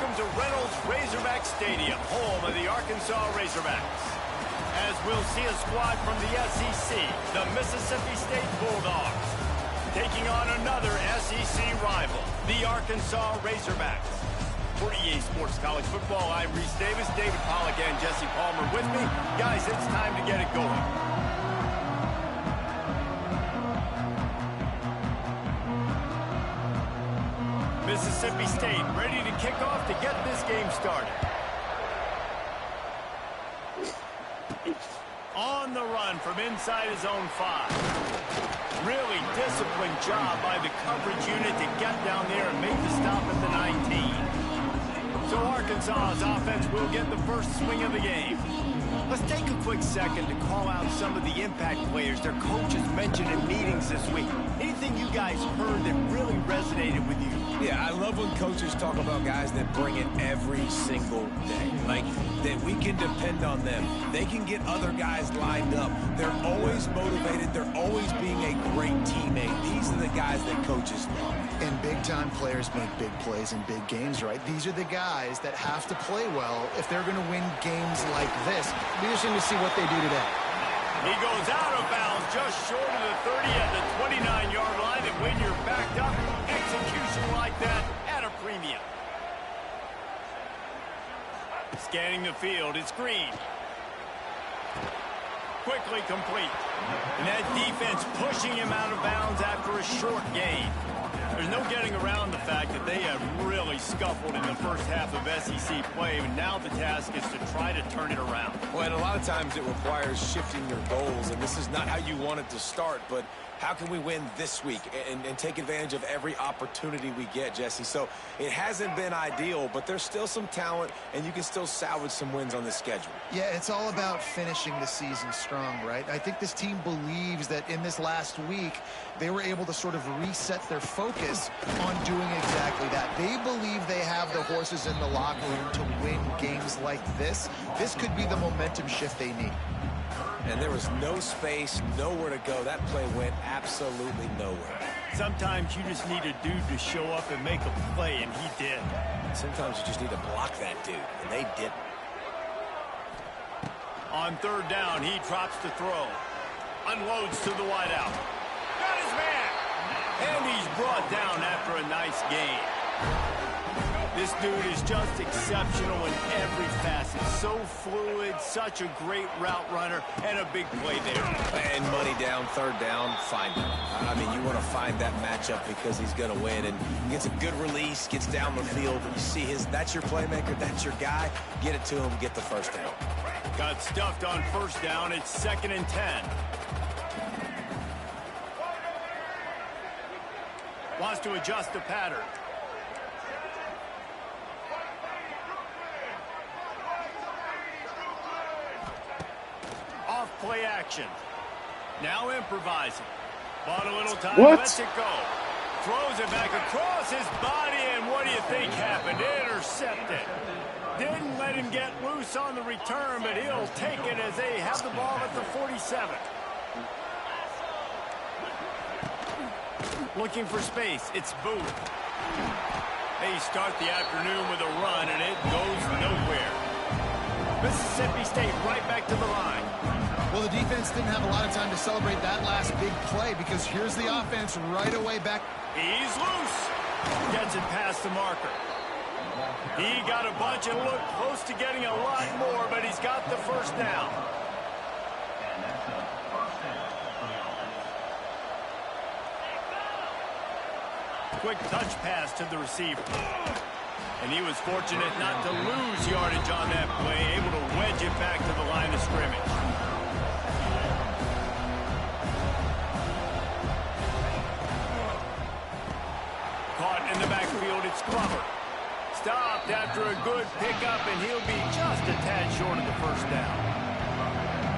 welcome to Reynolds Razorback Stadium, home of the Arkansas Razorbacks. As we'll see a squad from the SEC, the Mississippi State Bulldogs, taking on another SEC rival, the Arkansas Razorbacks. For EA Sports College Football, I'm Reese Davis, David Pollack, and Jesse Palmer with me. Guys, it's time to get it going. Mississippi State ready to kick off to get this game started. On the run from inside his own 5. Really disciplined job by the coverage unit to get down there and make the stop at the 19. So Arkansas's offense will get the first swing of the game. Let's take a quick second to call out some of the impact players their coaches mentioned in meetings this week. Anything you guys heard that really resonated with you? Yeah, I love when coaches talk about guys that bring it every single day. Like, that we can depend on them. They can get other guys lined up. They're always motivated. They're always being a great teammate. These are the guys that coaches love. And big-time players make big plays in big games, right? These are the guys that have to play well if they're going to win games like this. Be interesting to see what they do today. He goes out of bounds just short of the 30 at the 29-yard line. And when you're backed up, execution like that at a premium. Scanning the field, it's Green. Quickly complete. And that defense pushing him out of bounds after a short gain. There's no getting around the fact that they have really scuffled in the first half of SEC play, and now the task is to try to turn it around. Well, and a lot of times it requires shifting your goals, and this is not how you want it to start, but how can we win this week and take advantage of every opportunity we get, Jesse? So it hasn't been ideal, but there's still some talent, and you can still salvage some wins on this schedule. Yeah, it's all about finishing the season strong, right? I think this team believes that in this last week, they were able to sort of reset their focus on doing exactly that. They believe they have the horses in the locker room to win games like this. This could be the momentum shift they need. And there was no space, nowhere to go. That play went absolutely nowhere. Sometimes you just need a dude to show up and make a play, and he did. Sometimes you just need to block that dude, and they didn't. On third down, he drops to throw. Unloads to the wideout. Got his man! And he's brought down after a nice gain. This dude is just exceptional in every facet. So fluid, such a great route runner, and a big play there. And money down, third down, find him. I mean, you want to find that matchup because he's going to win. And gets a good release, gets down the field. You see that's your playmaker, that's your guy. Get it to him, get the first down. Got stuffed on first down. It's 2nd and 10. Wants to adjust the pattern. Off play action. Now improvising. Bought a little time. Lets it go. Throws it back across his body, and what do you think happened? Intercepted. Didn't let him get loose on the return, but he'll take it as they have the ball at the 47. Looking for space. It's Booth. They start the afternoon with a run, and it goes nowhere. Mississippi State right back to the line. Well, the defense didn't have a lot of time to celebrate that last big play because here's the offense right away back. He's loose. Gets it past the marker. He got a bunch and looked close to getting a lot more, but he's got the first down. Quick touch pass to the receiver. And he was fortunate not to lose yardage on that play, able to wedge it back to the line of scrimmage. Caught in the backfield, it's Glover. Stopped after a good pickup, and he'll be just a tad short of the first down.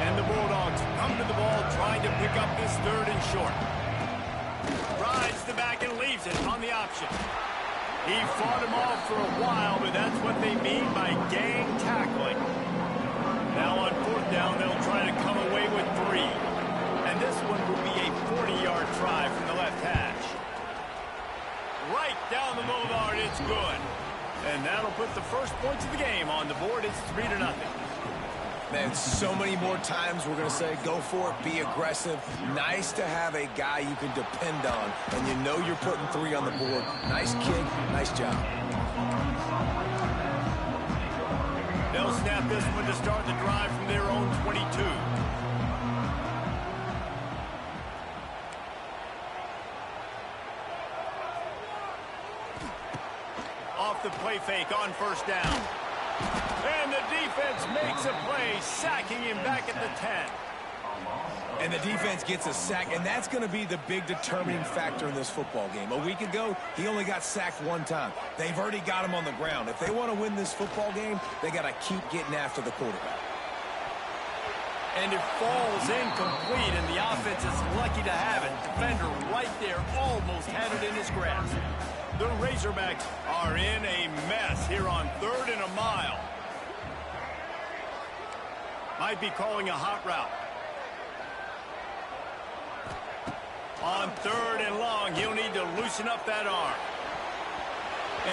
And the Bulldogs come to the ball, trying to pick up this 3rd and short. Rides the back and leaves it on the option. He fought him off for a while, but that's what they mean by gang tackling. Now on 4th down, they'll try to come away with 3. And this one will be a 40-yard try from the left hash. Right down the middle, it's good. And that'll put the first points of the game on the board. It's 3-0. Man, so many more times we're going to say, go for it, be aggressive. Nice to have a guy you can depend on, and you know you're putting 3 on the board. Nice kick, nice job. They'll snap this one to start the drive from their own 22. Off the play fake on first down. And the defense makes a play, sacking him back at the 10. And the defense gets a sack, and that's going to be the big determining factor in this football game. A week ago, he only got sacked 1 time. They've already got him on the ground. If they want to win this football game, they got to keep getting after the quarterback. And it falls incomplete, and the offense is lucky to have it. Defender right there almost had it in his grasp. The Razorbacks are in a mess here on 3rd and a mile. Might be calling a hot route. On 3rd and long, he'll need to loosen up that arm.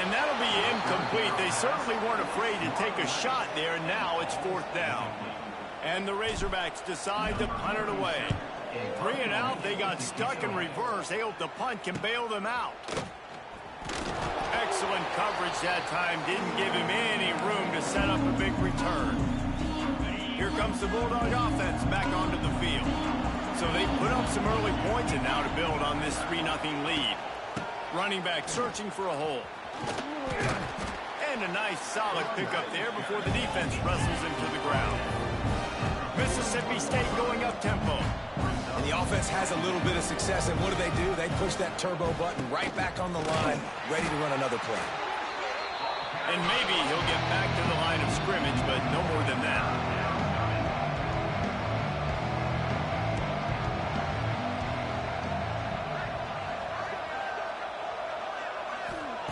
And that'll be incomplete. They certainly weren't afraid to take a shot there. Now it's 4th down. And the Razorbacks decide to punt it away. 3 and out, they got stuck in reverse. They hope the punt can bail them out. Excellent coverage that time. Didn't give him any room to set up a big return. Here comes the Bulldog offense back onto the field. So they put up some early points, and now to build on this 3-0 lead. Running back searching for a hole. And a nice solid pickup there before the defense wrestles him to the ground. Mississippi State going up tempo. And the offense has a little bit of success, and what do? They push that turbo button right back on the line, ready to run another play. And maybe he'll get back to the line of scrimmage, but no more than that.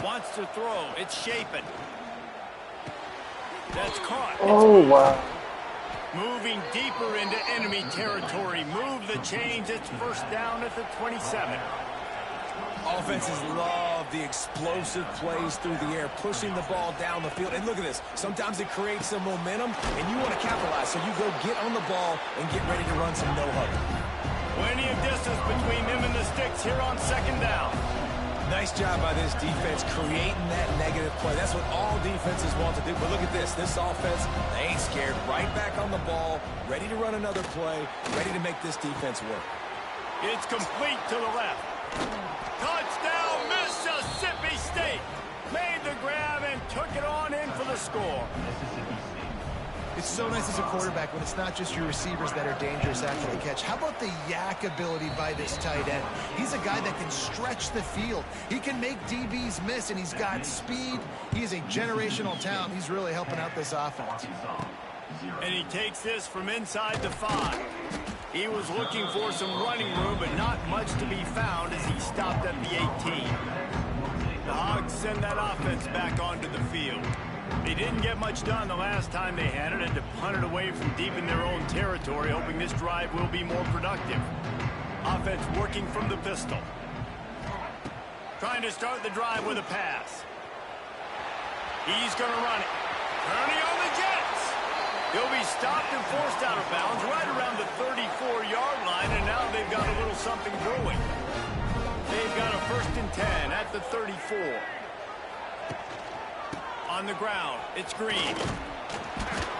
Wants to throw. It's Shapen. That's caught. Oh, wow. Moving deeper into enemy territory. Move the chains. It's 1st down at the 27. Offenses love the explosive plays through the air, pushing the ball down the field. And look at this. Sometimes it creates some momentum, and you want to capitalize. So you go get on the ball and get ready to run some no-huddle. Plenty of distance between them and the sticks here on 2nd down. Nice job by this defense creating that negative play. That's what all defenses want to do. But look at this. This offense, they ain't scared. Right back on the ball, ready to run another play, ready to make this defense work. It's complete to the left. Touchdown, Mississippi State. Made the grab and took it on in for the score. It's so nice as a quarterback when it's not just your receivers that are dangerous after the catch. How about the yak ability by this tight end? He's a guy that can stretch the field. He can make DBs miss, and he's got speed. He is a generational talent. He's really helping out this offense. And he takes this from inside the 5. He was looking for some running room, but not much to be found as he stopped at the 18. The Hogs send that offense back onto the field. They didn't get much done the last time they had it, and to punt it away from deep in their own territory, hoping this drive will be more productive. Offense working from the pistol. Trying to start the drive with a pass. He's going to run it. Turning on the Jets. He'll be stopped and forced out of bounds right around the 34-yard line, and now they've got a little something brewing. They've got a 1st and 10 at the 34. On the ground, it's Green.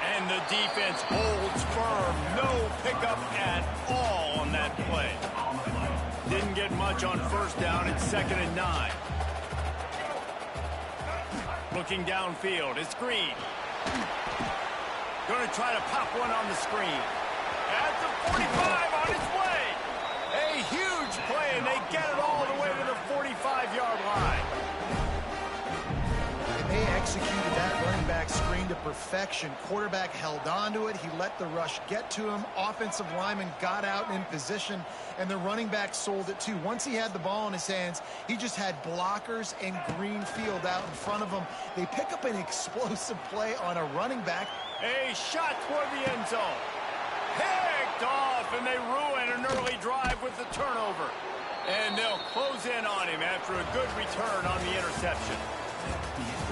And the defense holds firm. No pickup at all on that play. Didn't get much on 1st down. It's 2nd and 9. Looking downfield, it's Green. Going to try to pop one on the screen. At the 45 on its way. A huge play, and they get it all the way to the 45-yard line. They executed that running back screen to perfection. Quarterback held on to it. He let the rush get to him. Offensive lineman got out in position, and the running back sold it too. Once he had the ball in his hands, he just had blockers and green field out in front of him. They pick up an explosive play on a running back. A shot toward the end zone. Picked off, and they ruin an early drive with the turnover. And they'll close in on him after a good return on the interception.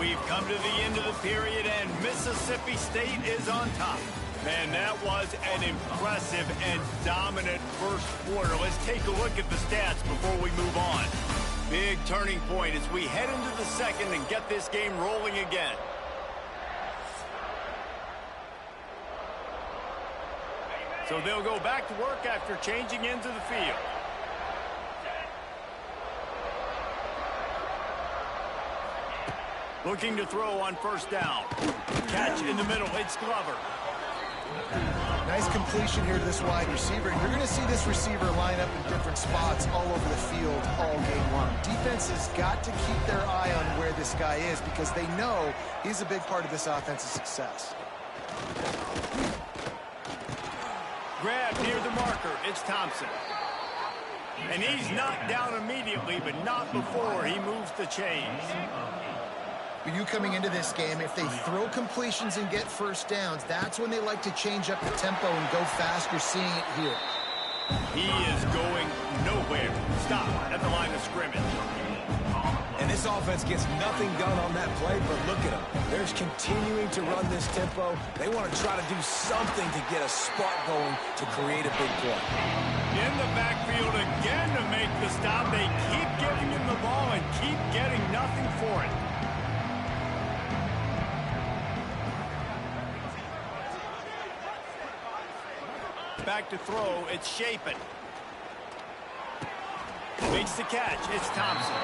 We've come to the end of the period, and Mississippi State is on top. Man, that was an impressive and dominant first quarter. Let's take a look at the stats before we move on. Big turning point as we head into the second and get this game rolling again. So they'll go back to work after changing into the field. Looking to throw on first down. Catch in the middle. It's Glover. Nice completion here to this wide receiver. And you're going to see this receiver line up in different spots all over the field all game long. Defense has got to keep their eye on where this guy is because they know he's a big part of this offense's success. Grab near the marker. It's Thompson. And he's knocked down immediately, but not before he moves the chains. For you coming into this game, if they throw completions and get first downs, that's when they like to change up the tempo and go fast. You're seeing it here. He is going nowhere. Stop at the line of scrimmage. And this offense gets nothing done on that play, but look at them. They're continuing to run this tempo. They want to try to do something to get a spark going to create a big play. In the backfield again to make the stop. They keep giving him the ball and keep getting nothing for it. Back to throw, it's Shapen. Makes the catch, it's Thompson.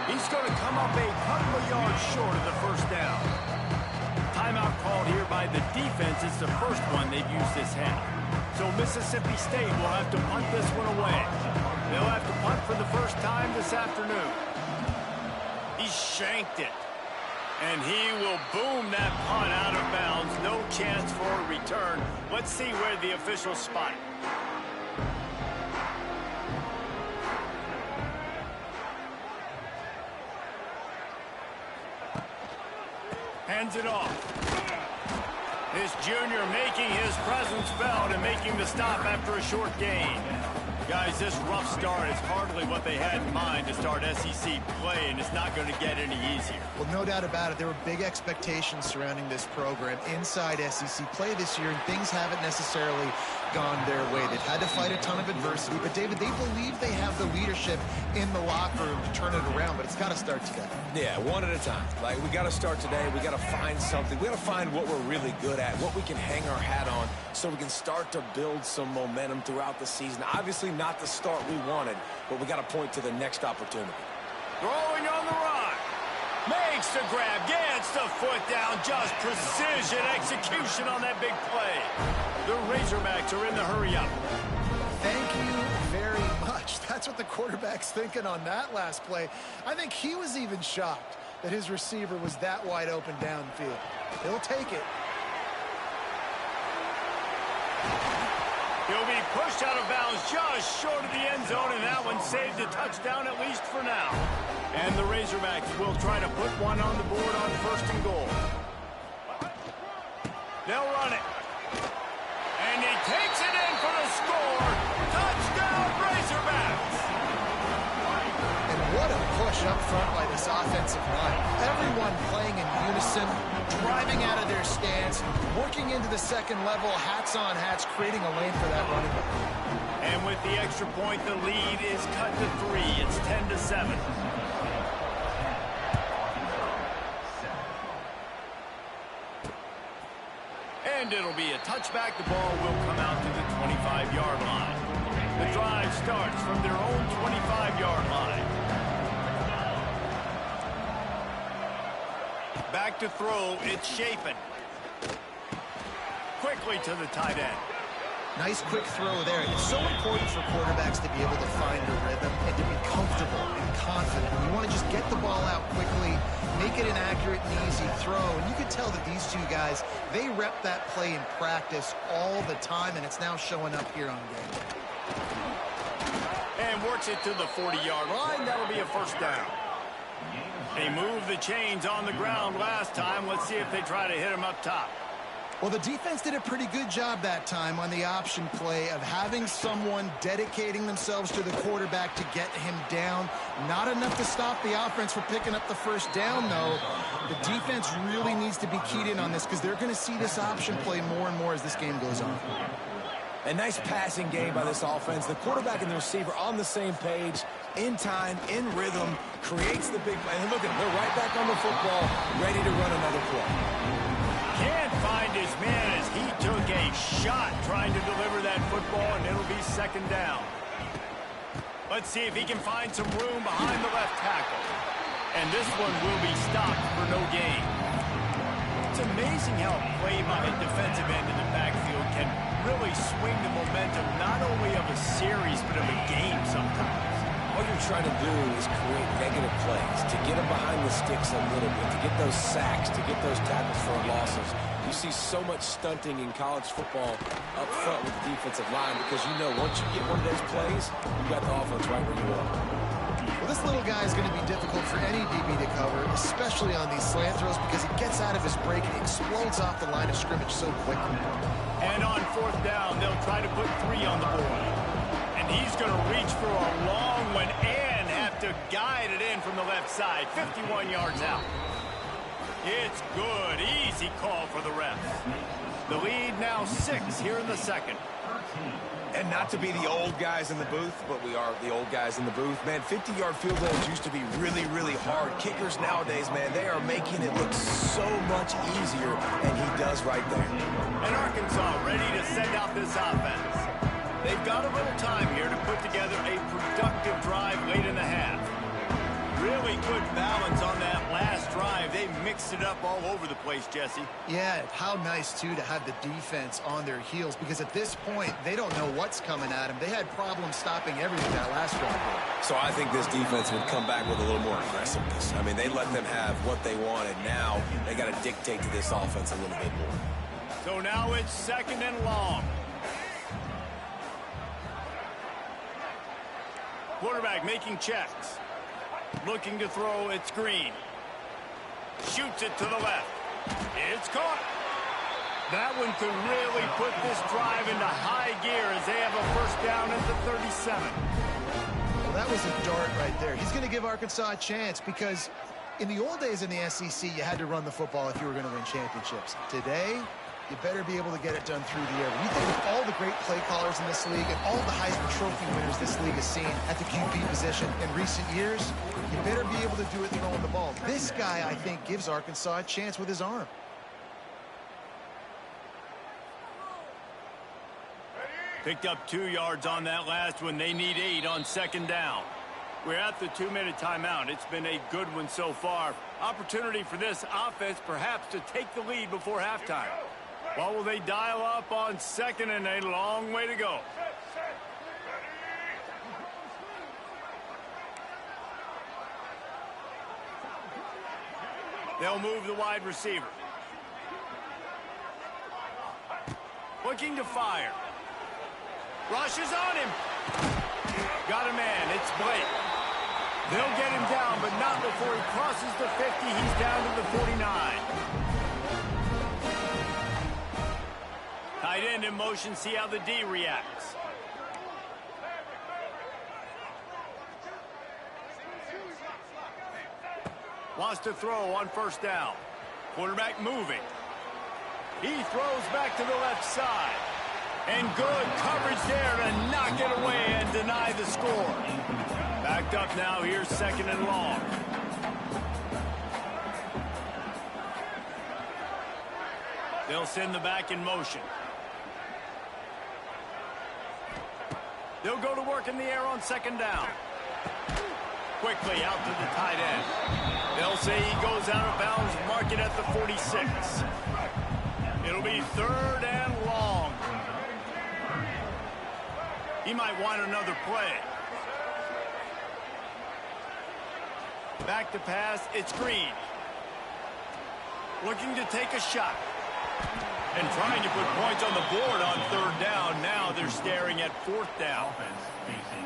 He's going to come up a couple of yards short of the first down. Timeout called here by the defense. It's the first one they've used this half. So Mississippi State will have to punt this one away. They'll have to punt for the first time this afternoon. He shanked it. And he will boom that punt out of bounds. No chance for a return. Let's see where the officials spot it. Hands it off. This junior making his presence felt and making the stop after a short gain. Guys, this rough start is hardly what they had in mind to start SEC play, and it's not going to get any easier. Well, no doubt about it. There were big expectations surrounding this program inside SEC play this year, and things haven't necessarily gone their way. They've had to fight a ton of adversity, but, David, they believe they have the leadership in the locker room to turn it around, but it's got to start today. Yeah, one at a time. Like, we got to start today. We got to find something. We got to find what we're really good at, what we can hang our hat on so we can start to build some momentum throughout the season. Obviously not the start we wanted, but we got to point to the next opportunity. Throwing on the run. Makes the grab, gets the foot down. Just precision execution on that big play. The Razorbacks are in the hurry up. Thank you very much. That's what the quarterback's thinking on that last play. I think he was even shocked that his receiver was that wide open downfield. He'll take it. He'll be pushed out of bounds just short of the end zone, and that one saved a touchdown at least for now. And the Razorbacks will try to put one on the board on first and goal. They'll run it. And he takes it in for the score. Touchdown, Razorbacks! And what a push up front by this offensive line. Everyone playing in unison, driving out of their stance, working into the second level, hats on hats, creating a lane for that running back. And with the extra point, the lead is cut to 3. It's 10-7. And it'll be a touchback. The ball will come out to the 25-yard line. The drive starts from their own 25-yard line. Back to throw, it's Shapen. Quickly to the tight end. Nice quick throw there. It's so important for quarterbacks to be able to find a rhythm and to be comfortable and confident. You want to just get the ball out quickly, make it an accurate and easy throw. And you can tell that these two guys, they rep that play in practice all the time, and it's now showing up here on game day. And works it to the 40-yard line. That'll be a first down. They moved the chains on the ground last time. Let's see if they try to hit him up top. Well, the defense did a pretty good job that time on the option play of having someone dedicating themselves to the quarterback to get him down. Not enough to stop the offense from picking up the first down, though. The defense really needs to be keyed in on this because they're going to see this option play more and more as this game goes on. A nice passing game by this offense. The quarterback and the receiver on the same page, in time, in rhythm, creates the big play. And look at them, they're right back on the football, ready to run another play. Can't find his man as he took a shot trying to deliver that football, and it'll be second down. Let's see if he can find some room behind the left tackle. And this one will be stopped for no gain. It's amazing how a play by a defensive end in the backfield can really swing the momentum not only of a series but of a game sometimes. All you're trying to do is create negative plays, to get them behind the sticks a little bit, to get those sacks, to get those tackles for losses. You see so much stunting in college football up front with the defensive line because you know once you get one of those plays, you got the offense right where you want. Well, this little guy is going to be difficult for any DB to cover, especially on these slant throws because he gets out of his break and he explodes off the line of scrimmage so quickly. And on fourth down, they'll try to put 3 on the board. And he's going to reach for a long one and have to guide it in from the left side. 51 yards out. It's good. Easy call for the refs. The lead now 6 here in the second. And not to be the old guys in the booth, but we are the old guys in the booth. Man, 50-yard field goals used to be really, really hard. Kickers nowadays, man, they are making it look so much easier, and he does right there. And Arkansas ready to send out this offense. They've got a little time here to put together a productive drive late in the half. Really good balance on that last drive. They mixed it up all over the place, Jesse. Yeah, how nice, too, to have the defense on their heels because at this point, they don't know what's coming at them. They had problems stopping everything that last drive. So I think this defense would come back with a little more aggressiveness. I mean, they let them have what they wanted. Now they got to dictate to this offense a little bit more. So now it's second and long. Quarterback making checks. Looking to throw, it's Green. Shoots it to the left. It's caught. That one could really put this drive into high gear as they have a first down at the 37. Well, that was a dart right there. He's going to give Arkansas a chance because in the old days in the SEC, you had to run the football if you were going to win championships. Today, you better be able to get it done through the air. When you think of all the great play callers in this league and all the Heisman Trophy winners this league has seen at the QB position in recent years, you better be able to do it throwing the ball. This guy, I think, gives Arkansas a chance with his arm. Picked up 2 yards on that last one. They need 8 on second down. We're at the 2-minute timeout. It's been a good one so far. Opportunity for this offense perhaps to take the lead before halftime. What will they dial up on second and a long way to go? They'll move the wide receiver. Looking to fire. Rushes on him. Got a man. It's Blake. They'll get him down, but not before he crosses the 50. He's down to the 49. Tight end in motion. See how the D reacts. Wants to throw on first down. Quarterback moving. He throws back to the left side. And good coverage there to knock it away and deny the score. Backed up now. Here's second and long. They'll send the back in motion. They'll go to work in the air on second down. Quickly out to the tight end. They'll say he goes out of bounds, mark it at the 46. It'll be third and long. He might want another play. Back to pass, it's Green. Looking to take a shot. And trying to put points on the board on third down. Now they're staring at fourth down.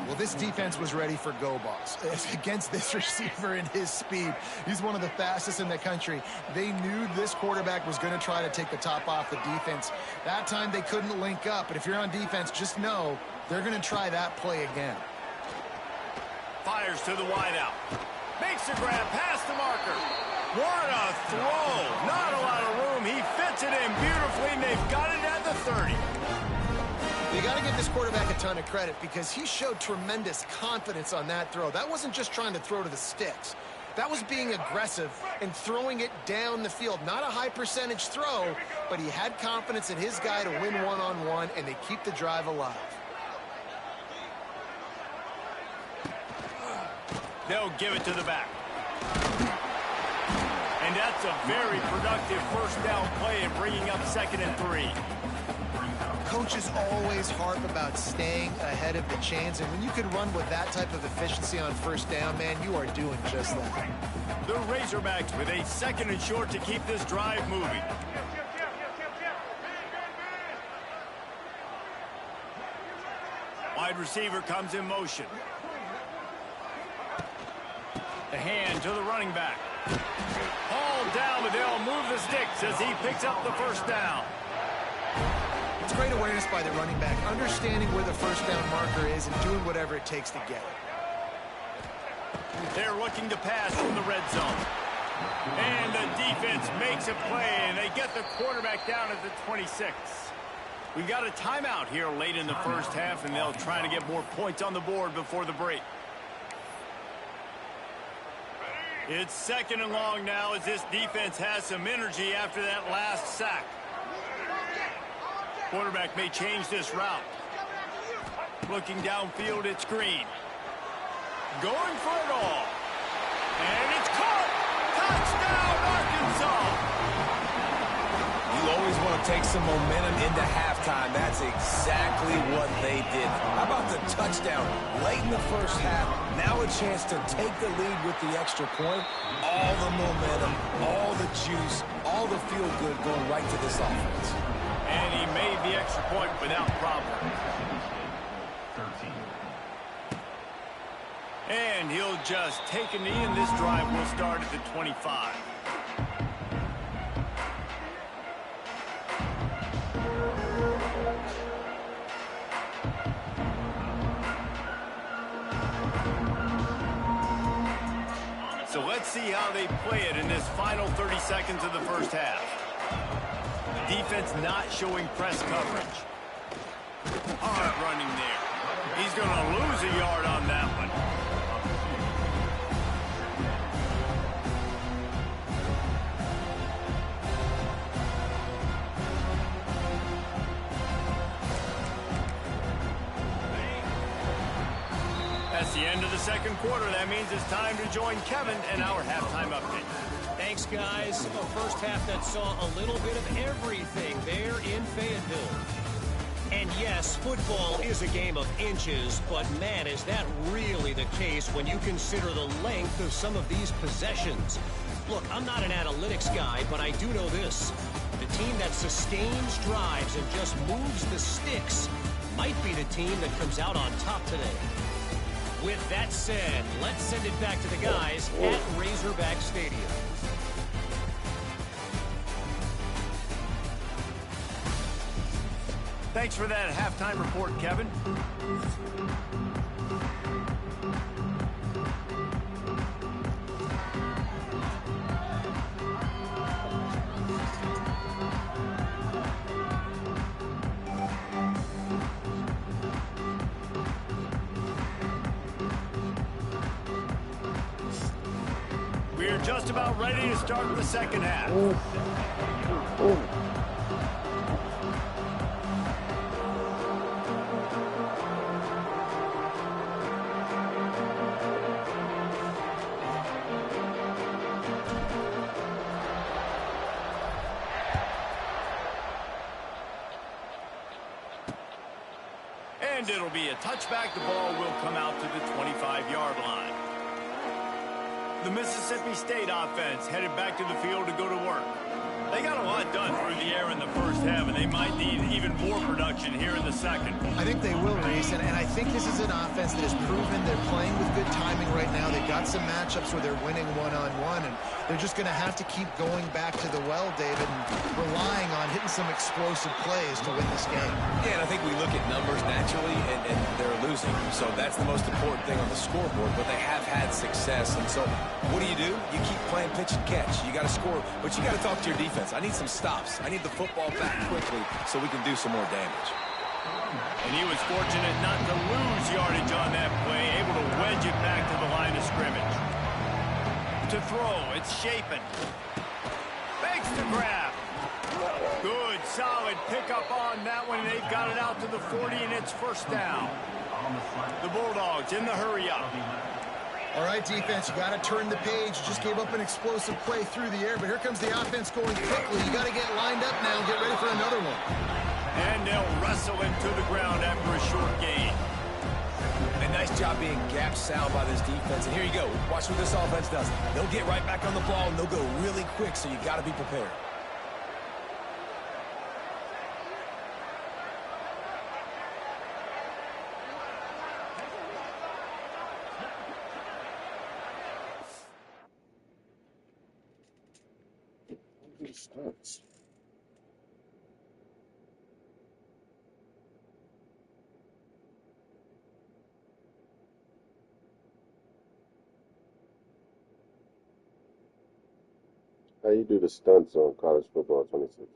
Well, this defense was ready for go balls. Against this receiver and his speed, he's one of the fastest in the country. They knew this quarterback was going to try to take the top off the defense. That time they couldn't link up, but if you're on defense, just know they're going to try that play again. Fires to the wideout. Makes the grab past the marker. What a throw. Not a lot of room. He fits it in beautifully, and they've got it at the 30. You got to give this quarterback a ton of credit because he showed tremendous confidence on that throw. That wasn't just trying to throw to the sticks. That was being aggressive and throwing it down the field. Not a high percentage throw, but he had confidence in his guy to win one-on-one, and they keep the drive alive. They'll give it to the back. And that's a very productive first down play and bringing up 2nd and 3. Coaches always harp about staying ahead of the chains, and when you can run with that type of efficiency on first down, man, you are doing just that. The Razorbacks with a 2nd and short to keep this drive moving. Wide receiver comes in motion. The hand to the running back. Hauled down, but they'll move the sticks as he picks up the first down. It's great awareness by the running back, understanding where the first down marker is and doing whatever it takes to get it. They're looking to pass from the red zone. And the defense makes a play, and they get the quarterback down at the 26. We've got a timeout here late in the first half, and they'll try to get more points on the board before the break. It's 2nd and long now as this defense has some energy after that last sack. Quarterback may change this route. Looking downfield, it's Green. Going for it all. And it's caught. Touchdown, Arkansas. You always want to take some momentum into halftime. That's exactly what they did. How about the touchdown late in the first half? Now a chance to take the lead with the extra point. All the momentum, all the juice, all the feel-good going right to this offense. And he made the extra point without problem. And he'll just take a knee, and this drive will start at the 25. So let's see how they play it in this final 30 seconds of the first half. Defense not showing press coverage. Hard running there. He's going to lose a yard on that one. That's the end of the second quarter. That means it's time to join Kevin and our halftime update. Thanks, guys. A first half that saw a little bit of everything there in Fayetteville. And yes, football is a game of inches, but man, is that really the case when you consider the length of some of these possessions. Look, I'm not an analytics guy, but I do know this. The team that sustains drives and just moves the sticks might be the team that comes out on top today. With that said, let's send it back to the guys at Razorback Stadium. Thanks for that halftime report, Kevin. We're just about ready to start the second half. And it'll be a touchback. The ball will come out to the 25-yard line. The Mississippi State offense headed back to the field to go to work. They got a lot done through the air in the first half, and they might need even more production here in the second. I think they will, Reese, and I think this is an offense that has proven they're playing with good timing right now. They've got some matchups where they're winning one-on-one, and they're just going to have to keep going back to the well, David, and relying on hitting some explosive plays to win this game. Yeah, and I think we look at numbers naturally, and they're losing. So that's the most important thing on the scoreboard, but they have had success. And so what do? You keep playing pitch and catch. You got to score, but you got to talk to your defense. I need some stops. I need the football back quickly so we can do some more damage. And he was fortunate not to lose yardage on that play, able to wedge it back to the line of scrimmage. To throw, it's Chapin. Makes the grab. Good, solid pickup on that one. They've got it out to the 40, and it's first down. The Bulldogs in the hurry-up. All right, defense, you got to turn the page. You just gave up an explosive play through the air, but here comes the offense going quickly. You got to get lined up now and get ready for another one. And they'll wrestle him to the ground after a short gain. A nice job being gap sound by this defense. And here you go. Watch what this offense does. They'll get right back on the ball, and they'll go really quick, so you got to be prepared. Starts. How you do the stunts on college football 26?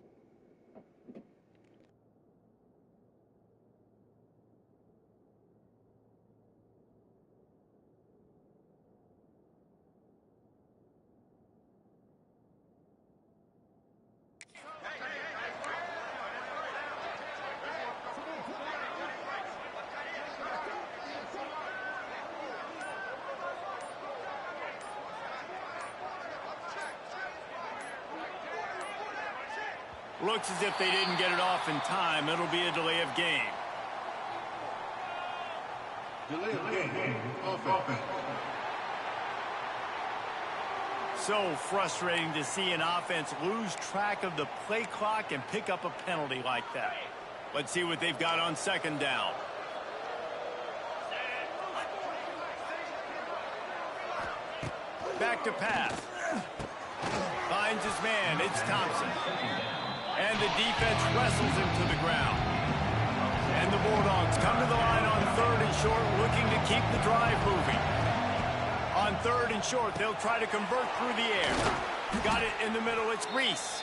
Looks as if they didn't get it off in time. It'll be a delay of game. Delay of game. Offense. So frustrating to see an offense lose track of the play clock and pick up a penalty like that. Let's see what they've got on second down. Back to pass. Finds his man. It's Thompson. And the defense wrestles him to the ground. And the Bulldogs come to the line on third and short, looking to keep the drive moving. On third and short, they'll try to convert through the air. Got it in the middle. It's Reese.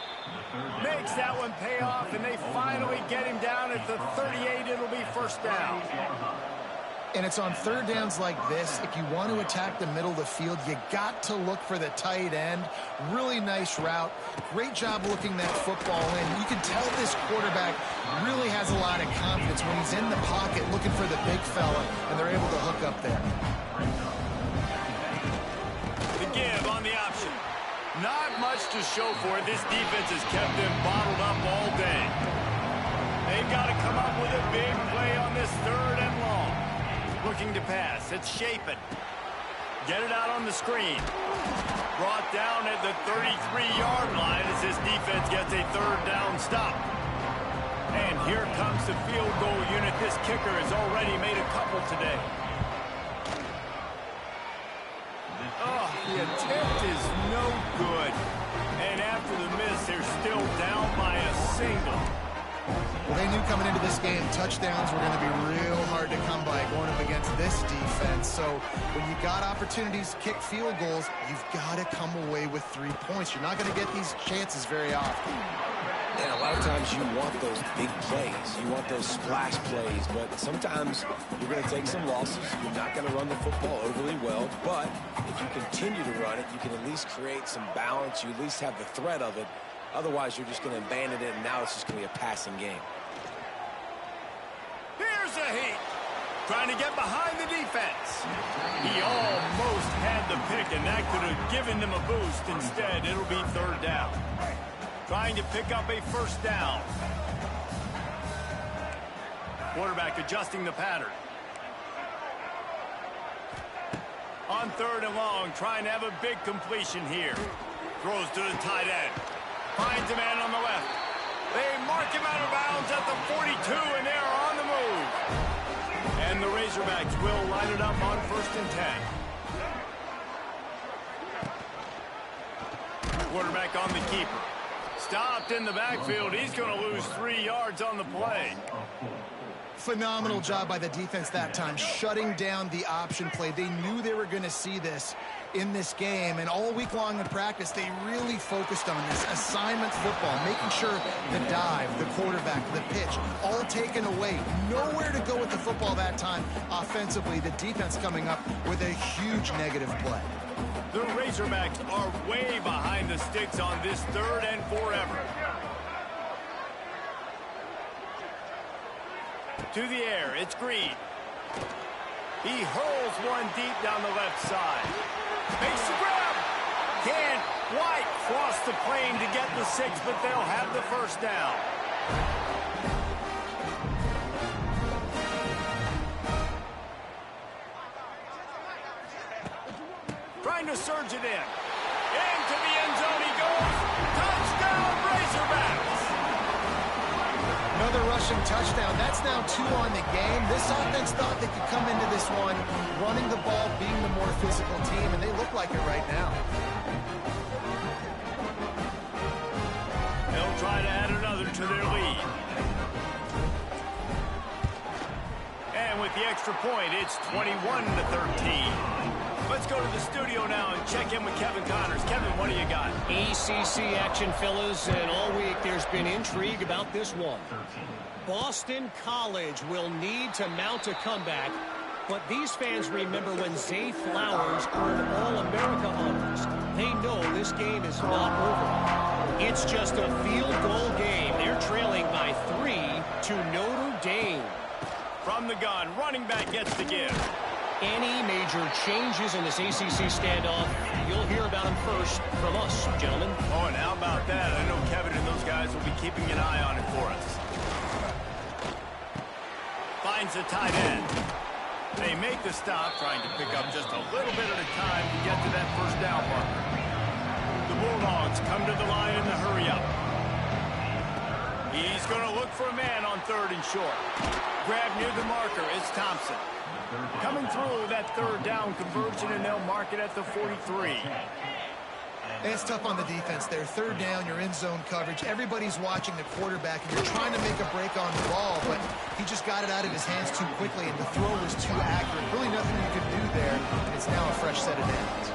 Makes that one pay off, and they finally get him down at the 38. It'll be first down. And it's on third downs like this. If you want to attack the middle of the field, you got to look for the tight end. Really nice route. Great job looking that football in. You can tell this quarterback really has a lot of confidence when he's in the pocket looking for the big fella, and they're able to hook up there. The give on the option. Not much to show for it. This defense has kept them bottled up all day. They've got to come up with a big play on this third and long. Looking to pass. It's Chapin. Get it out on the screen. Brought down at the 33-yard line as this defense gets a third down stop. And here comes the field goal unit. This kicker has already made a couple today. Oh, the attempt is no good. And after the miss, they're still down by a single. Well, they knew coming into this game, touchdowns were going to be real hard to come by going up against this defense. So when you got opportunities to kick field goals, you've got to come away with 3 points. You're not going to get these chances very often. And a lot of times you want those big plays. You want those splash plays. But sometimes you're going to take some losses. You're not going to run the football overly well. But if you continue to run it, you can at least create some balance. You at least have the threat of it. Otherwise, you're just going to abandon it, and now it's just going to be a passing game. Here's a heat. Trying to get behind the defense. He almost had the pick, and that could have given them a boost. Instead, it'll be third down. Trying to pick up a first down. Quarterback adjusting the pattern. On third and long, trying to have a big completion here. Throws to the tight end. Finds finds a man on the left. They mark him out of bounds at the 42, and they are on the move. And the Razorbacks will line it up on 1st and 10. Quarterback on the keeper. Stopped in the backfield. He's going to lose 3 yards on the play. Phenomenal job by the defense that time, shutting down the option play. They knew they were going to see this in this game, and all week long in practice, they really focused on this assignment football, making sure the dive, the quarterback, the pitch, all taken away. Nowhere to go with the football that time offensively. The defense coming up with a huge negative play. The Razorbacks are way behind the sticks on this 3rd and forever. To the air, it's Green. He hurls one deep down the left side. Makes the grab. Can't quite cross the plane to get the 6, but they'll have the 1st down. Trying to surge it in. Into the end zone he goes. Touchdown, Razorbacks! Another rushing touchdown. That's now 2 on the game. This offense thought they could come into this one running the ball, being the more physical team, and they look like it right now. They'll try to add another to their lead. And with the extra point, it's 21-13. Let's go to the studio now and check in with Kevin Connors. Kevin, what do you got? ACC action, fellas, and all week there's been intrigue about this one. Boston College will need to mount a comeback, but these fans remember when Zay Flowers earned All-America honors. They know this game is not over. It's just a field goal game. They're trailing by 3 to Notre Dame. From the gun, running back gets the give. Any major changes in this ACC standoff, you'll hear about them first from us, gentlemen. Oh, and how about that? I know Kevin and those guys will be keeping an eye on it for us. Finds the tight end. They make the stop, trying to pick up just a little bit at a time to get to that 1st down marker. The Bulldogs come to the line in the hurry up. He's going to look for a man on 3rd and short. Grab near the marker, it's Thompson. Coming through that 3rd down conversion, and they'll mark it at the 43. And it's tough on the defense there. 3rd down, you're in zone coverage. Everybody's watching the quarterback, and you're trying to make a break on the ball, but he just got it out of his hands too quickly, and the throw was too accurate. Really nothing you could do there, and it's now a fresh set of downs.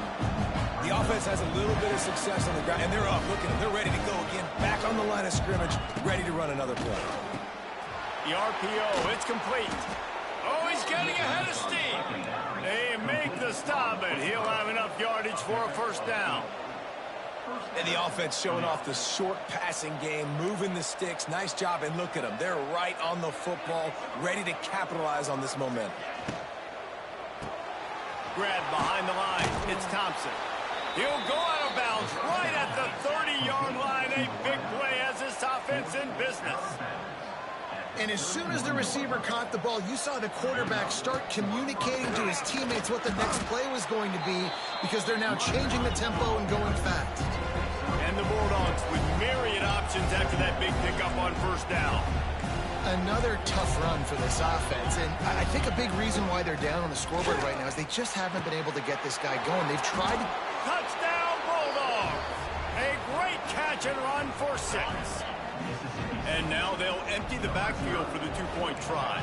The offense has a little bit of success on the ground, and they're up. Look at them. They're ready to go again. Back on the line of scrimmage, ready to run another play. The RPO, it's complete. Oh, he's getting ahead of steam. They make the stop, and he'll have enough yardage for a 1st down. And the offense showing off the short passing game, moving the sticks. Nice job, and look at them. They're right on the football, ready to capitalize on this momentum. Grab behind the line. It's Thompson. He'll go out of bounds right at the 30-yard line. A big play as this offense in business. And as soon as the receiver caught the ball, you saw the quarterback start communicating to his teammates what the next play was going to be, because they're now changing the tempo and going fast. And the Bulldogs with myriad options after that big pickup on 1st down. Another tough run for this offense, and I think a big reason why they're down on the scoreboard right now is they just haven't been able to get this guy going. They've tried to... Touchdown, Bulldogs! A great catch and run for 6. And now they'll empty the backfield for the 2-point try.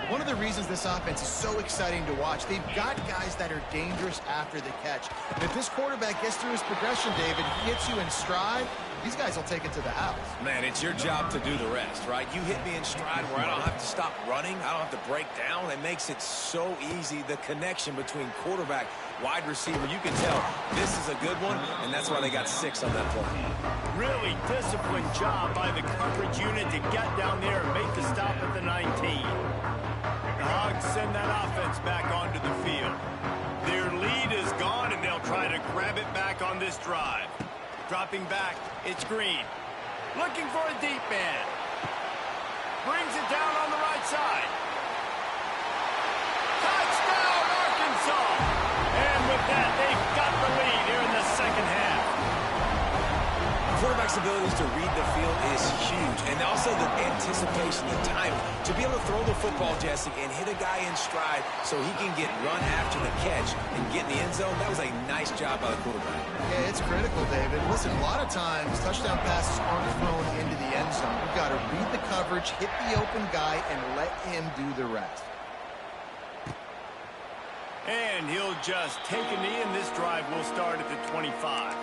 One of the reasons this offense is so exciting to watch, they've got guys that are dangerous after the catch. And if this quarterback gets through his progression, David, hits you in stride, these guys will take it to the house. Man, it's your job to do the rest, right? You hit me in stride where I don't have to stop running. I don't have to break down. It makes it so easy, the connection between quarterback, wide receiver. You can tell this is a good one, and that's why they got 6 on that play. Really disciplined job by the coverage unit to get down there and make the stop at the 19. The Hogs send that offense back onto the field. Their lead is gone, and they'll try to grab it back on this drive. Dropping back, it's Green. Looking for a deep man. Brings it down on the right side. Touchdown, Arkansas! And with that, they've got the lead here in the 2nd half. quarterback's abilities to read the field is huge, and also the anticipation, the time to be able to throw the football, Jesse, and hit a guy in stride so he can get run after the catch and get in the end zone. That was a nice job by the quarterback. Yeah, it's critical, David. Listen, a lot of times touchdown passes aren't thrown into the end zone. You've got to read the coverage, hit the open guy, and let him do the rest. And he'll just take a knee, and this drive will start at the 25.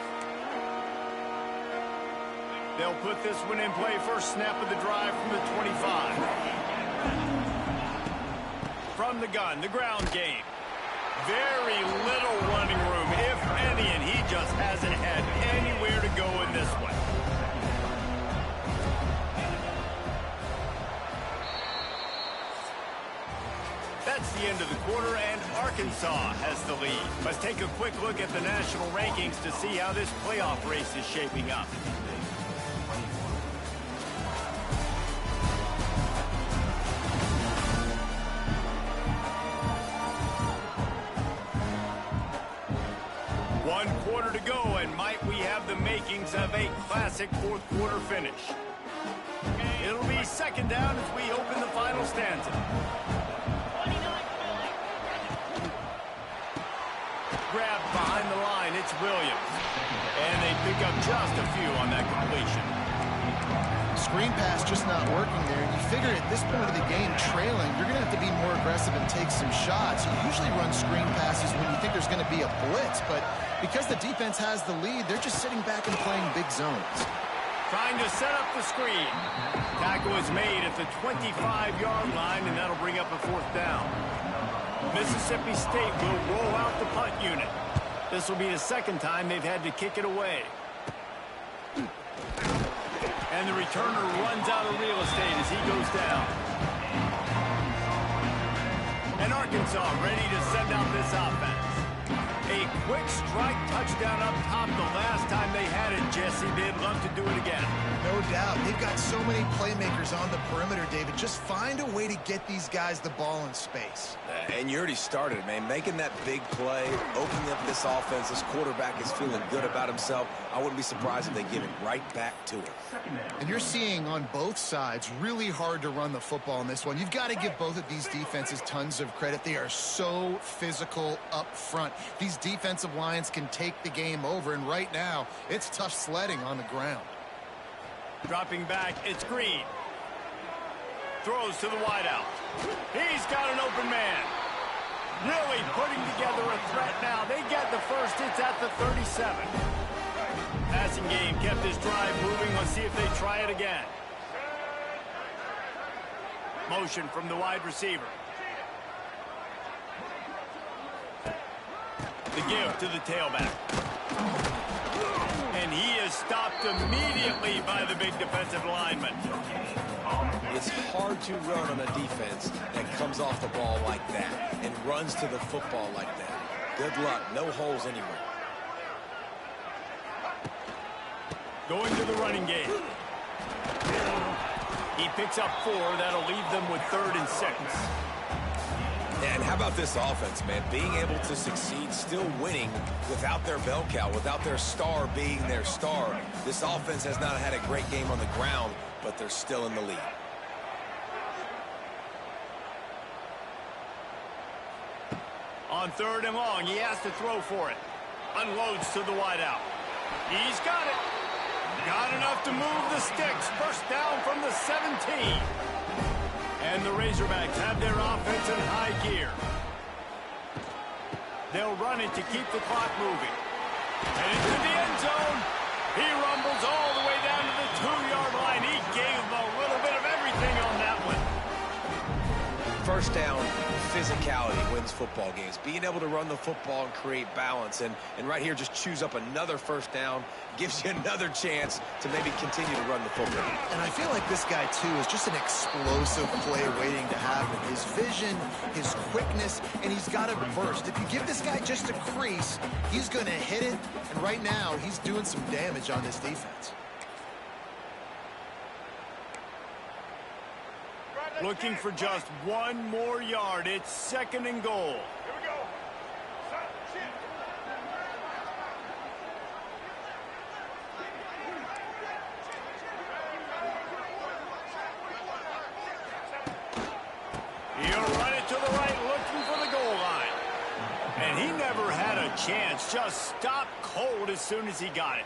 They'll put this one in play. First snap of the drive from the 25. From the gun, the ground game. Very little running room, if any, and he just hasn't had anywhere to go in this one. That's the end of the quarter, and Arkansas has the lead. Let's take a quick look at the national rankings to see how this playoff race is shaping up. One quarter to go, and might we have the makings of a classic fourth quarter finish. It'll be second down as we open the final stanza. Grabbed behind the line, it's Williams. And they pick up just a few on that completion. Screen pass just not working there. You figure at this point of the game, trailing, you're going to have to be more aggressive and take some shots. You usually run screen passes when you think there's going to be a blitz, but because the defense has the lead, they're just sitting back and playing big zones. Trying to set up the screen. Tackle is made at the 25-yard line, and that'll bring up a fourth down. Mississippi State will roll out the punt unit. This will be the second time they've had to kick it away. And the returner runs out of real estate as he goes down. And Arkansas ready to send out this offense. A quick strike touchdown up top the last time they had it, Jesse. They'd love to do it again. No doubt. They've got so many playmakers on the perimeter, David. Just find a way to get these guys the ball in space. And you already started, man. Making that big play, opening up this offense. This quarterback is feeling good about himself. I wouldn't be surprised if they give it right back to him. And you're seeing on both sides really hard to run the football in this one. You've got to give both of these defenses tons of credit. They are so physical up front. These defensive lines can take the game over, and right now, it's tough sledding on the ground. Dropping back, it's Green. Throws to the wideout. He's got an open man. Really putting together a threat now. They get the first. It's at the 37. Passing game kept this drive moving. Let's see if they try it again. Motion from the wide receiver. The give to the tailback. And he is stopped immediately by the big defensive lineman. It's hard to run on a defense that comes off the ball like that and runs to the football like that. Good luck. No holes anywhere. Going to the running game. He picks up 4. That'll leave them with 3rd and 6. And how about this offense, man? Being able to succeed, still winning without their bell cow, without their star being their star. This offense has not had a great game on the ground, but they're still in the lead. On 3rd and long, he has to throw for it. Unloads to the wideout. He's got it. Got enough to move the sticks. First down from the 17. And the Razorbacks have their offense in high gear. They'll run it to keep the clock moving. And into the end zone. He rumbles all the way down to the 2-yard line. He gave them a little bit of everything on that one. First down, physicality wins football games. Being able to run the football and create balance. And right here, just choose up another first down. Gives you another chance to maybe continue to run the football. And I feel like this guy, too, is just an explosive play waiting to happen. His vision, his quickness, and he's got a burst. If you give this guy just a crease, he's going to hit it. And right now, he's doing some damage on this defense. Looking for just 1 more yard. It's 2nd and goal. Here we go. And he never had a chance. Just stopped cold as soon as he got it.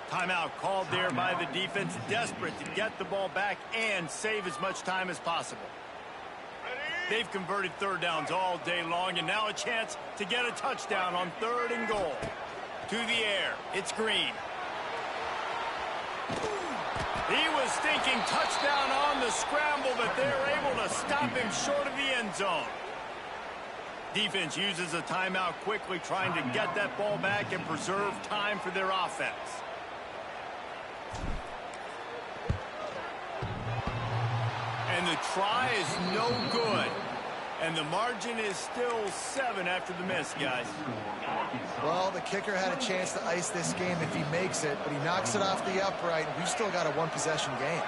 Timeout called there by the defense, desperate to get the ball back and save as much time as possible. They've converted third downs all day long, and now a chance to get a touchdown on 3rd and goal. To the air, it's Green. He was thinking touchdown on the scramble, but they're able to stop him short of the end zone. Defense uses a timeout quickly, trying to get that ball back and preserve time for their offense. And the try is no good. And the margin is still 7 after the miss, guys. Well, the kicker had a chance to ice this game if he makes it, but he knocks it off the upright, and we've still got a one-possession game.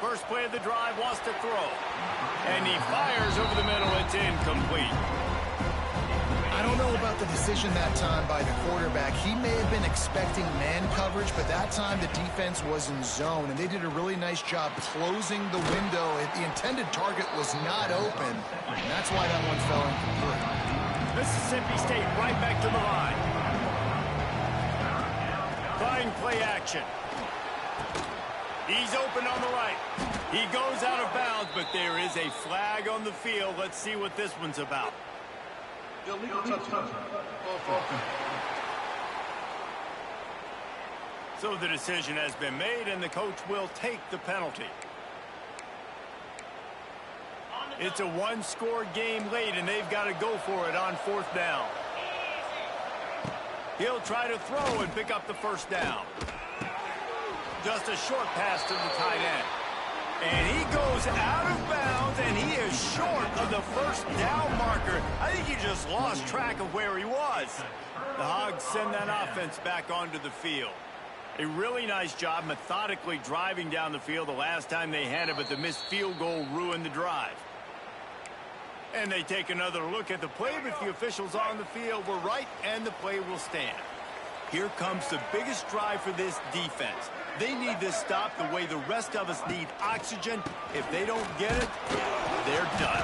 First play of the drive, wants to throw. And he fires over the middle. It's incomplete. I don't know about the decision that time by the quarterback. He may have been expecting man coverage, but that time the defense was in zone, and they did a really nice job closing the window. The intended target was not open, and that's why that one fell incomplete. Mississippi State right back to the line. Trying play action. He's open on the right. He goes out of bounds, but there is a flag on the field. Let's see what this one's about. Illegal touchdown. So the decision has been made, and the coach will take the penalty. It's a one-score game late, and they've got to go for it on 4th down. He'll try to throw and pick up the first down. Just a short pass to the tight end. And he goes out of bounds, and he is short of the first down marker. I think he just lost track of where he was. The Hogs send that offense back onto the field. A really nice job methodically driving down the field the last time they had it, but the missed field goal ruined the drive. And they take another look at the play, but the officials on the field were right, and the play will stand. Here comes the biggest drive for this defense. They need this stop the way the rest of us need oxygen. If they don't get it, they're done.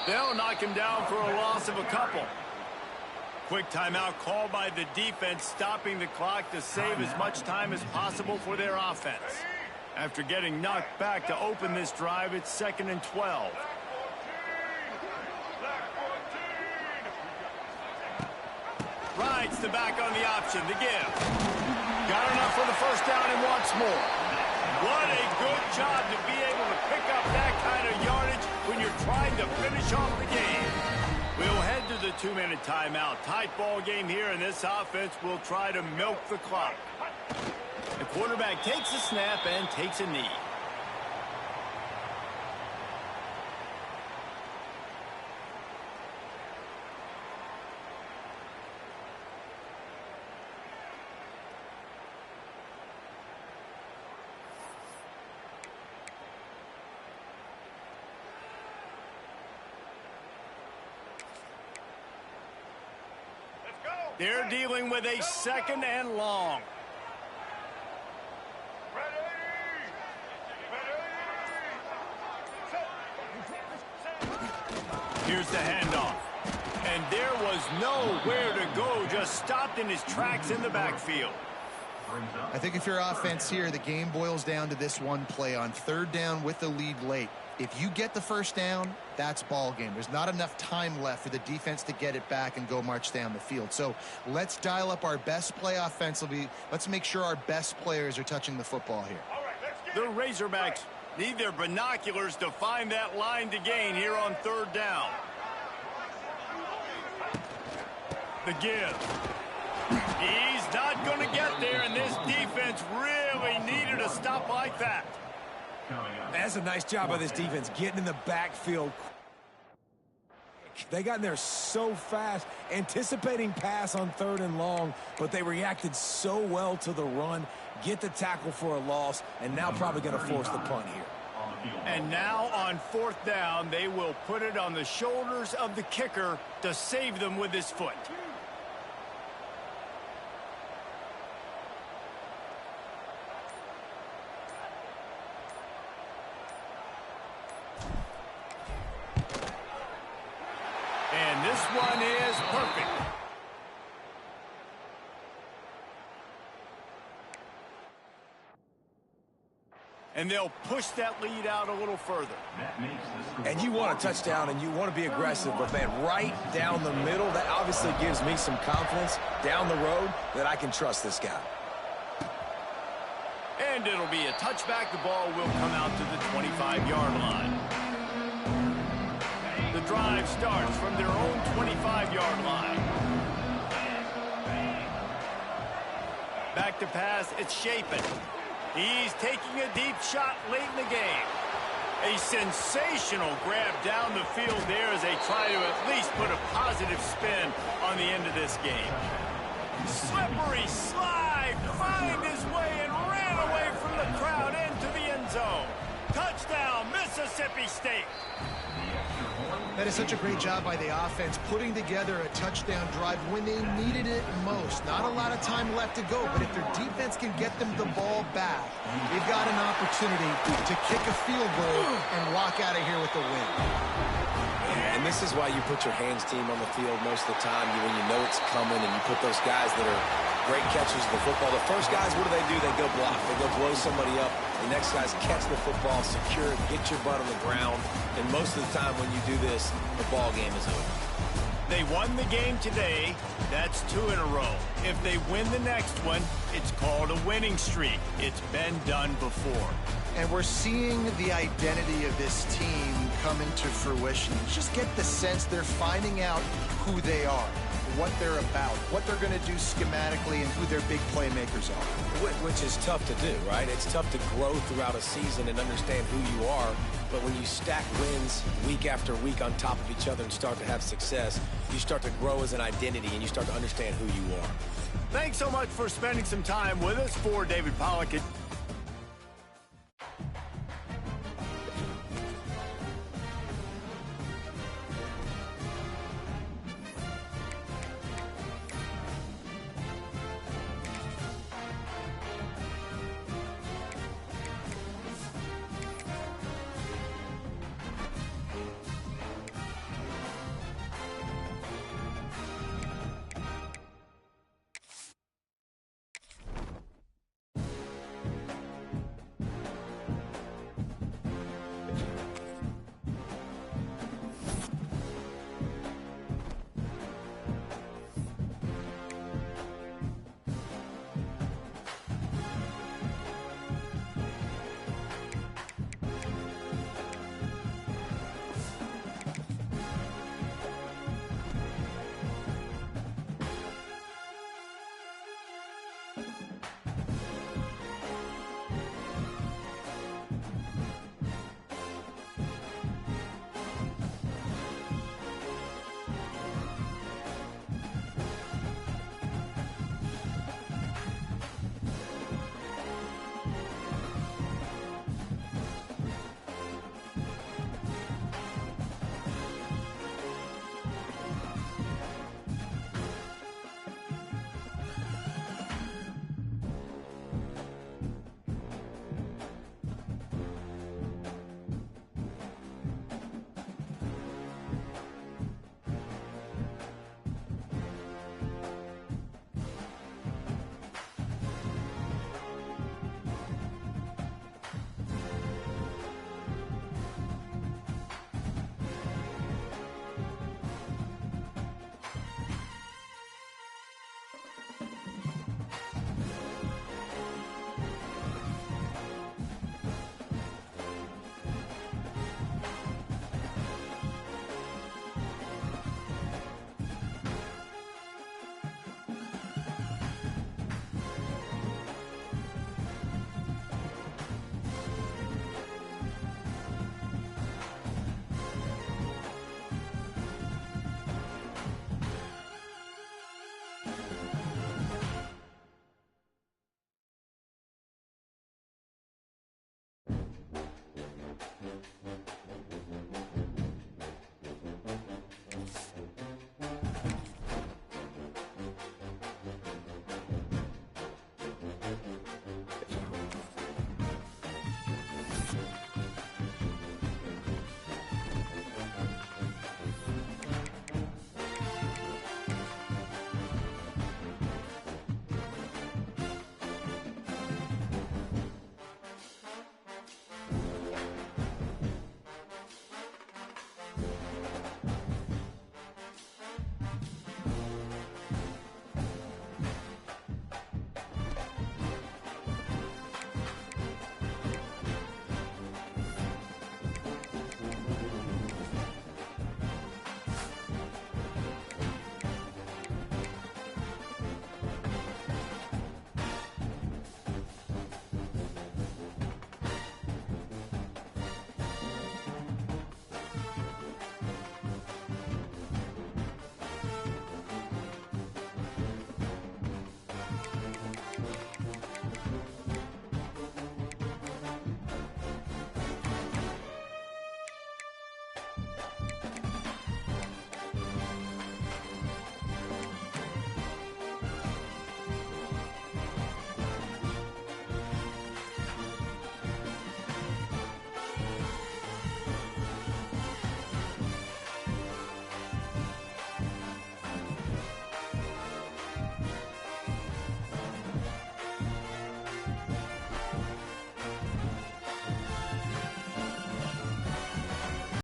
They'll knock him down for a loss of a couple. Quick timeout called by the defense, stopping the clock to save as much time as possible for their offense. After getting knocked back to open this drive, it's 2nd and 12. Rides the back on the option, the give. Got enough for the first down and wants more. What a good job to be able to pick up that kind of yardage when you're trying to finish off the game. We'll head to the 2-minute timeout. Tight ball game here, and this offense will try to milk the clock. The quarterback takes a snap and takes a knee. They're dealing with a 2nd and long. Here's the handoff. And there was nowhere to go, just stopped in his tracks in the backfield. I think if you're offense here, the game boils down to this one play on 3rd down with the lead late. If you get the first down, that's ball game. There's not enough time left for the defense to get it back and go march down the field. So let's dial up our best play offensively. Let's make sure our best players are touching the football here. The Razorbacks need their binoculars to find that line to gain here on 3rd down. The give. He's not going to get there, and this defense really needed a stop like that. That's a nice job by this defense, getting in the backfield. They got in there so fast, anticipating pass on 3rd and long, but they reacted so well to the run, get the tackle for a loss, and now probably going to force the punt here. And now on 4th down, they will put it on the shoulders of the kicker to save them with his foot. And This one is perfect. And they'll push that lead out a little further. And you want a touchdown and you want to be aggressive, but man, right down the middle, that obviously gives me some confidence down the road that I can trust this guy. And it'll be a touchback. The ball will come out to the 25-yard line. The drive starts from their own 25-yard line. Back to pass, it's Shapen. He's taking a deep shot late in the game. A sensational grab down the field there as they try to at least put a positive spin on the end of this game. Slippery slide, find his way and ran away from the crowd into the end zone. Touchdown, Mississippi State. That is such a great job by the offense, putting together a touchdown drive when they needed it most. Not a lot of time left to go, but if their defense can get them the ball back, they've got an opportunity to kick a field goal and walk out of here with a win. And this is why you put your hands team on the field most of the time when you know it's coming, and you put those guys that are great catchers of the football. The first guys, what do? They go block. They go blow somebody up. The next guys catch the football, secure it, get your butt on the ground. And most of the time when you do this, the ball game is over. They won the game today. That's 2 in a row. If they win the next one, it's called a winning streak. It's been done before. And we're seeing the identity of this team come into fruition. You just get the sense they're finding out who they are, what they're about, what they're going to do schematically, and who their big playmakers are. Which is tough to do, right? It's tough to grow throughout a season and understand who you are. But when you stack wins week after week on top of each other and start to have success, you start to grow as an identity and you start to understand who you are. Thanks so much for spending some time with us. For David Pollock